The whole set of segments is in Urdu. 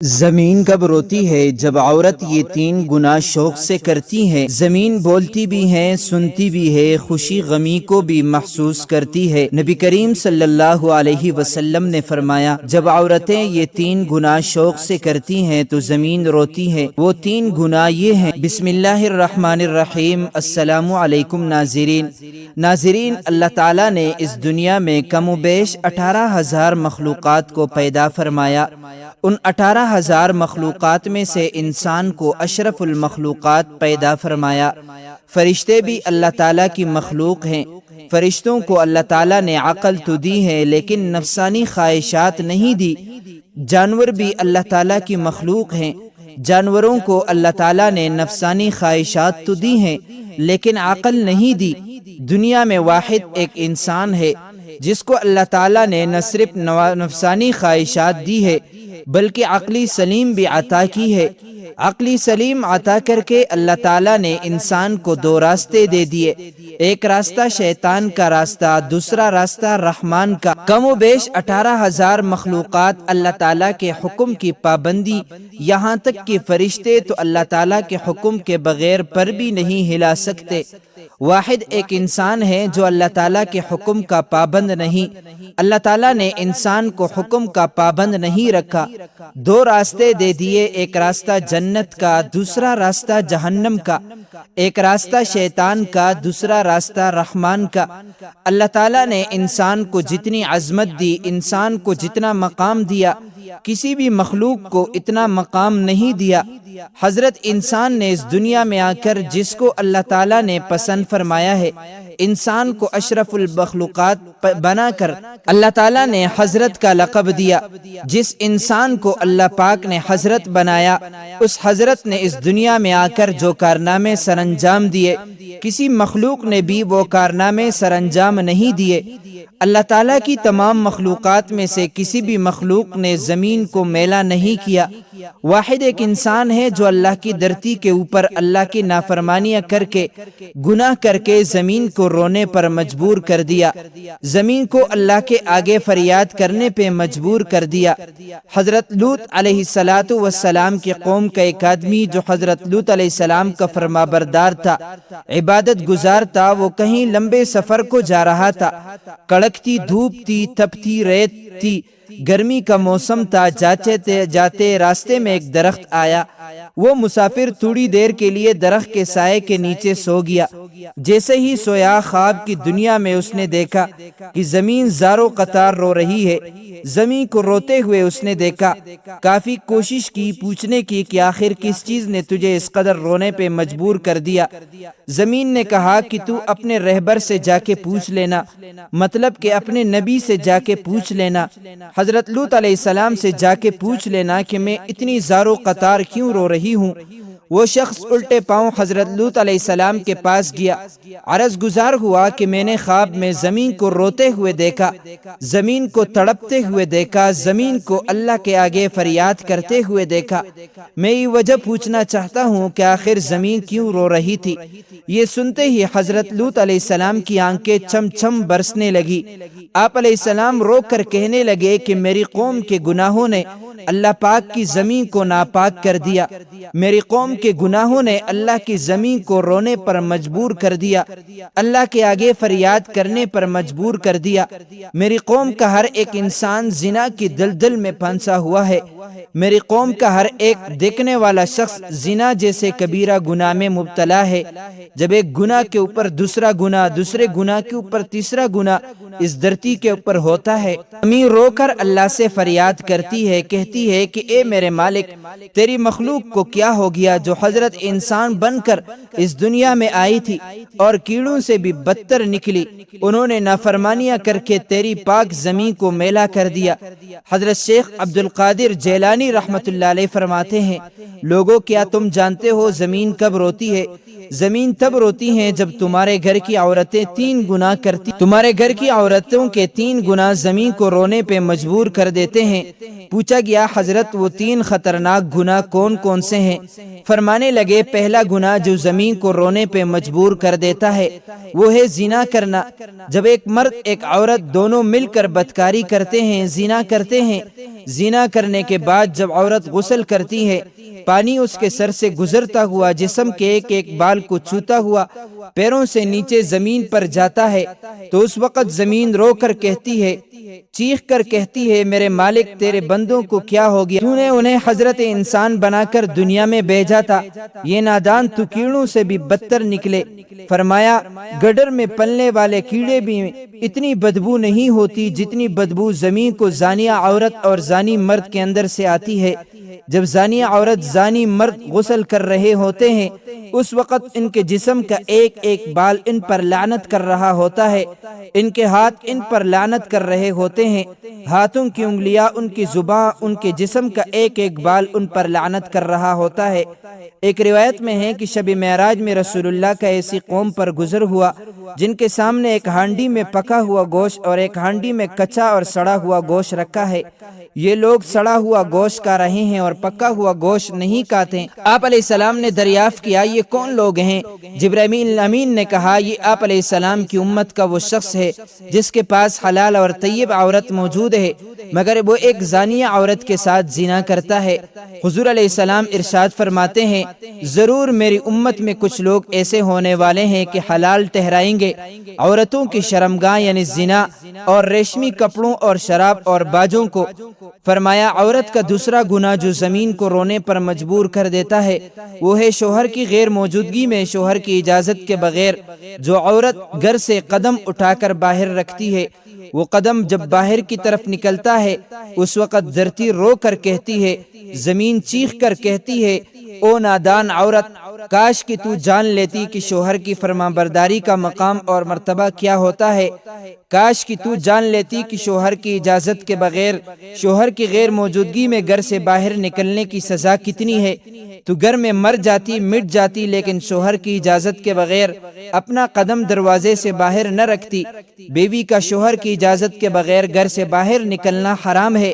زمین کب روتی ہے جب عورت یہ تین گناہ شوق سے کرتی ہے۔ زمین بولتی بھی ہے، سنتی بھی ہے، خوشی غمی کو بھی محسوس کرتی ہے۔ نبی کریم صلی اللہ علیہ وسلم نے فرمایا، جب عورتیں یہ تین گناہ شوق سے کرتی ہیں تو زمین روتی ہے۔ وہ تین گناہ یہ ہیں۔ بسم اللہ الرحمن الرحیم۔ السلام علیکم ناظرین، اللہ تعالیٰ نے اس دنیا میں کم و بیش 18,000 مخلوقات کو پیدا فرمایا۔ ان 18,000 مخلوقات میں سے انسان کو اشرف المخلوقات پیدا فرمایا۔ فرشتے بھی اللہ تعالیٰ کی مخلوق ہیں۔ فرشتوں کو اللہ تعالیٰ نے عقل تو دی ہے لیکن نفسانی خواہشات نہیں دی۔ جانور بھی اللہ تعالیٰ کی مخلوق ہیں۔ جانوروں کو اللہ تعالیٰ نے نفسانی خواہشات تو دی ہیں لیکن عقل نہیں دی۔ دنیا میں واحد ایک انسان ہے جس کو اللہ تعالیٰ نے نہ صرف نفسانی خواہشات دی ہے بلکہ عقلی سلیم بھی عطا کی ہے۔ عقلی سلیم عطا کر کے اللہ تعالیٰ نے انسان کو دو راستے دے دیے، ایک راستہ شیطان کا راستہ، دوسرا راستہ رحمان کا۔ کم و بیش 18,000 مخلوقات اللہ تعالیٰ کے حکم کی پابندی، یہاں تک کہ فرشتے تو اللہ تعالیٰ کے حکم کے بغیر پر بھی نہیں ہلا سکتے۔ واحد ایک انسان ہے جو اللہ تعالیٰ کے حکم کا پابند نہیں۔ اللہ تعالیٰ نے انسان کو حکم کا پابند نہیں رکھا۔ دو راستے دے دیے، ایک راستہ جنت کا، دوسرا راستہ جہنم کا، ایک راستہ شیطان کا، دوسرا راستہ رحمان کا۔ اللہ تعالیٰ نے انسان کو جتنی عظمت دی، انسان کو جتنا مقام دیا، کسی بھی مخلوق کو اتنا مقام نہیں دیا۔ حضرت انسان نے اس دنیا میں آ کر جس کو اللہ تعالیٰ نے پسند فرمایا ہے، انسان کو اشرف المخلوقات بنا کر اللہ تعالیٰ نے حضرت کا لقب دیا۔ جس انسان کو اللہ پاک نے حضرت بنایا، اس حضرت نے اس دنیا میں آ کر جو کارنامے سر انجام دیے، کسی مخلوق نے بھی وہ کارنامے سر انجام نہیں دیے۔ اللہ تعالیٰ کی تمام مخلوقات میں سے کسی بھی مخلوق نے زمین کو میلا نہیں کیا۔ واحد ایک انسان ہے جو اللہ کی دھرتی کے اوپر اللہ کی نافرمانیاں کر کے، گناہ کر کے زمین کو رونے پر مجبور کر دیا، زمین کو اللہ کے آگے فریاد کرنے پہ مجبور کر دیا۔ حضرت لوط علیہ السلام کی قوم کا ایک آدمی جو حضرت لوط علیہ السلام کا فرمانبردار تھا، عبادت گزار تھا، وہ کہیں لمبے سفر کو جا رہا تھا۔ کڑکتی دھوپ تھی، تپتی ریت تھی، گرمی کا موسم تھا۔ جاتے راستے میں ایک درخت آیا۔ وہ مسافر تھوڑی دیر کے لیے درخت کے سائے کے نیچے سو گیا۔ جیسے ہی سویا، خواب کی دنیا میں اس نے دیکھا کہ زمین زاروں قطار رو رہی ہے۔ زمین کو روتے ہوئے اس نے دیکھا۔ کافی کوشش کی پوچھنے کی کہ آخر کس چیز نے تجھے اس قدر رونے پہ مجبور کر دیا۔ زمین نے کہا کہ تو اپنے رہبر سے جا کے پوچھ لینا، مطلب کہ اپنے نبی سے جا کے پوچھ لینا، حضرت لوط علیہ السلام سے جا کے پوچھ لینا کہ میں اتنی زاروں قطار کیوں رو رہی ہوں۔ وہ شخص الٹے پاؤں حضرت لوط علیہ السلام کے پاس گیا، عرض گزار ہوا کہ میں نے خواب میں زمین کو روتے ہوئے دیکھا، زمین کو تڑپتے ہوئے دیکھا، زمین کو اللہ کے آگے فریاد کرتے ہوئے دیکھا۔ میں یہ وجہ پوچھنا چاہتا ہوں کہ آخر زمین کیوں رو رہی تھی۔ یہ سنتے ہی حضرت لوط علیہ السلام کی آنکھیں چم چم برسنے لگی۔ آپ علیہ السلام رو کر کہنے لگے کہ میری قوم کے گناہوں نے اللہ پاک کی زمین کو ناپاک کر دیا، میری قوم کے گناہوں نے اللہ کی زمین کو رونے پر مجبور کر دیا، اللہ کے آگے فریاد کرنے پر مجبور کر دیا۔ میری قوم کا ہر ایک انسان زنا کی دلدل میں پھنسا ہوا ہے، میری قوم کا ہر ایک دیکھنے والا شخص زنا جیسے کبیرہ گناہ میں مبتلا ہے۔ جب ایک گناہ کے اوپر دوسرا گناہ، دوسرے گناہ کے اوپر تیسرا گناہ اس دھرتی کے اوپر ہوتا ہے، زمین رو کر اللہ سے فریاد کرتی ہے، کہتی ہے کہ اے میرے مالک، تیری مخلوق کو کیا ہو گیا جو حضرت انسان بن کر اس دنیا میں آئی تھی اور کیڑوں سے بھی بدتر نکلی، انہوں نے نافرمانیاں کر کے تیری پاک زمین کو میلا کر دیا۔ حضرت شیخ عبد القادر جیلانی رحمۃ اللہ علیہ فرماتے ہیں، لوگوں کیا تم جانتے ہو زمین کب روتی ہے؟ زمین تب روتی ہے جب تمہارے گھر کی عورتیں 3 گناہ کرتی، تمہارے گھر کی عورتوں کے 3 گناہ زمین کو رونے پہ مجبور کر دیتے ہیں۔ پوچھا گیا حضرت وہ 3 خطرناک گناہ کون کون سے ہیں؟ فرمانے لگے پہلا گناہ جو زمین کو رونے پہ مجبور کر دیتا ہے وہ ہے زنا کرنا۔ جب ایک مرد ایک عورت دونوں مل کر بدکاری کرتے ہیں، زنا کرتے ہیں، زنا کرنے کے بعد جب عورت غسل کرتی ہے، پانی اس کے سر سے گزرتا ہوا جسم کے ایک ایک بال کو چھوتا ہوا پیروں سے نیچے زمین پر جاتا ہے تو اس وقت زمین رو کر کہتی ہے، چیخ کر کہتی ہے، میرے مالک تیرے بندوں کو کیا ہو گیا؟ تو نے انہیں حضرت انسان بنا کر دنیا میں بھیجا تھا، یہ نادان تو کیڑوں سے بھی بدتر نکلے۔ فرمایا گڈر میں پلنے والے کیڑے بھی اتنی بدبو نہیں ہوتی جتنی بدبو زمین کو زانیہ عورت اور زانی مرد کے اندر سے آتی ہے۔ جب زانیہ عورت زانی مرد غسل کر رہے ہوتے ہیں اس وقت ان کے جسم کا ایک ایک بال ان پر لعنت کر رہا ہوتا ہے، ان کے ہاتھ ان پر لعنت کر رہے ہوتے ہیں، ہاتھوں کی انگلیاں، ان کی زباں، ان کے جسم کا ایک ایک بال ان پر لعنت کر رہا ہوتا ہے۔ ایک روایت میں ہے کہ شب معراج میں رسول اللہ کا ایسی قوم پر گزر ہوا جن کے سامنے ایک ہانڈی میں پکا ہوا گوشت اور ایک ہانڈی میں کچا اور سڑا ہوا گوشت رکھا ہے۔ یہ لوگ سڑا ہوا گوشت کھا رہے ہیں اور پکا ہوا گوشت نہیں کھاتے۔ آپ علیہ السلام نے دریافت کیا یہ کون لوگ ہیں؟ جبرائیل امین نے کہا یہ آپ علیہ السلام کی امت کا وہ شخص ہے جس کے پاس حلال اور طیب عورت موجود ہے مگر وہ ایک زانیہ عورت کے ساتھ زنا کرتا ہے۔ حضور علیہ السلام ارشاد فرماتے ہیں ضرور میری امت میں کچھ لوگ ایسے ہونے والے ہیں کہ حلال ٹھہرائیں گے عورتوں کی شرمگاہ یعنی زنا اور ریشمی کپڑوں اور شراب اور باجوں کو۔ فرمایا عورت کا دوسرا گناہ جو زمین کو رونے پر مجبور کر دیتا ہے وہ ہے شوہر کی غیر موجودگی میں شوہر کی اجازت کے بغیر جو عورت گھر سے قدم اٹھا کر باہر رکھتی ہے، وہ قدم جب باہر کی طرف نکلتا ہے اس وقت دھرتی رو کر کہتی ہے، زمین چیخ کر کہتی ہے، او نادان عورت کاش کہ تو جان لیتی کہ شوہر کی فرمانبرداری کا مقام اور مرتبہ کیا ہوتا ہے، کاش کہ تو جان لیتی کہ شوہر کی اجازت کے بغیر شوہر کی غیر موجودگی میں گھر سے باہر نکلنے کی سزا کتنی ہے۔ تو گھر میں مر جاتی مٹ جاتی لیکن شوہر کی اجازت کے بغیر اپنا قدم دروازے سے باہر نہ رکھتی۔ بیوی کا شوہر کی اجازت کے بغیر گھر سے باہر نکلنا حرام ہے،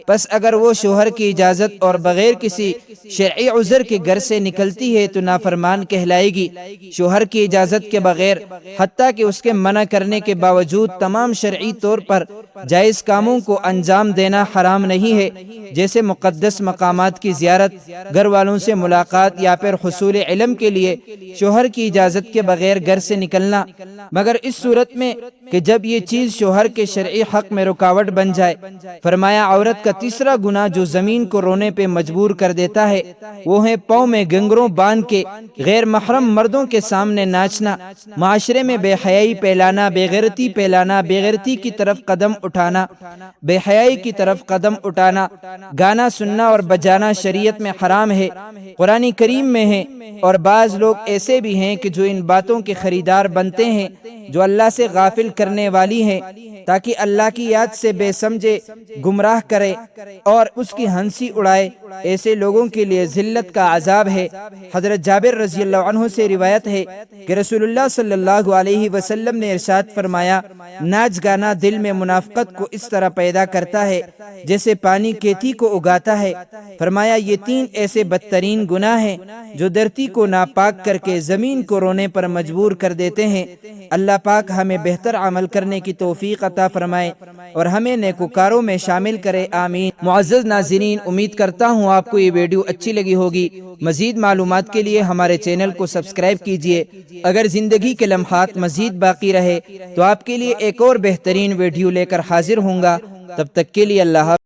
پس اگر وہ شوہر کی اجازت اور بغیر کسی شرعی عذر کے گھر سے نکلتی ہے تو نافرمان کہلائے گی۔ شوہر کی اجازت کے بغیر حتیٰ کہ اس کے منع کرنے کے باوجود تمام شرعی طور پر جائز کاموں کو انجام دینا حرام نہیں ہے، جیسے مقدس مقامات کی زیارت، گھر والوں سے ملاقات یا پھر حصول علم کے لیے شوہر کی اجازت کے بغیر گھر سے نکلنا، مگر اس صورت میں کہ جب یہ چیز شوہر کے شرعی حق میں رکاوٹ بن جائے۔ فرمایا عورت کا تیسرا گناہ جو زمین کو رونے پہ مجبور کر دیتا ہے وہ ہے پاؤں میں گھنگروں باندھ کے غیر محرم مردوں کے سامنے ناچنا، معاشرے میں بے حیائی پھیلانا، بے غیرتی پھیلانا، بے غیرتی کی طرف قدم اٹھانا، بے حیائی کی طرف قدم اٹھانا، گانا سننا اور بجانا شریعت میں حرام ہے، قرآن کریم میں ہے، اور بعض لوگ ایسے بھی ہیں کہ جو ان باتوں کے خریدار بنتے ہیں جو اللہ سے غافل کرنے والی ہیں تاکہ اللہ کی یاد سے بے سمجھے گمراہ کرے اور اس کی ہنسی اڑائے، ایسے لوگوں کے لیے ذلت کا عذاب ہے۔ حضرت جابر رضی اللہ عنہ سے روایت ہے کہ رسول اللہ صلی اللہ علیہ وسلم نے ارشاد فرمایا ناچ گانا دل میں منافقت کو اس طرح پیدا کرتا ہے جیسے پانی کھیتی کو اگاتا ہے۔ فرمایا یہ 3 ایسے بدترین گناہ ہیں جو دھرتی کو ناپاک کر کے زمین کو رونے پر مجبور کر دیتے ہیں۔ اللہ پاک ہمیں بہتر عمل کرنے کی توفیق عطا فرمائے اور ہمیں نیکوکاروں میں شامل کرے، آمین۔ معزز ناظرین، امید کرتا ہوں آپ کو یہ ویڈیو اچھی لگی ہوگی۔ مزید معلومات کے لیے ہمارے چینل کو سبسکرائب کیجئے۔ اگر زندگی کے لمحات مزید باقی رہے تو آپ کے لیے ایک اور بہترین ویڈیو لے کر حاضر ہوں گا۔ تب تک کے لیے اللہ حافظ۔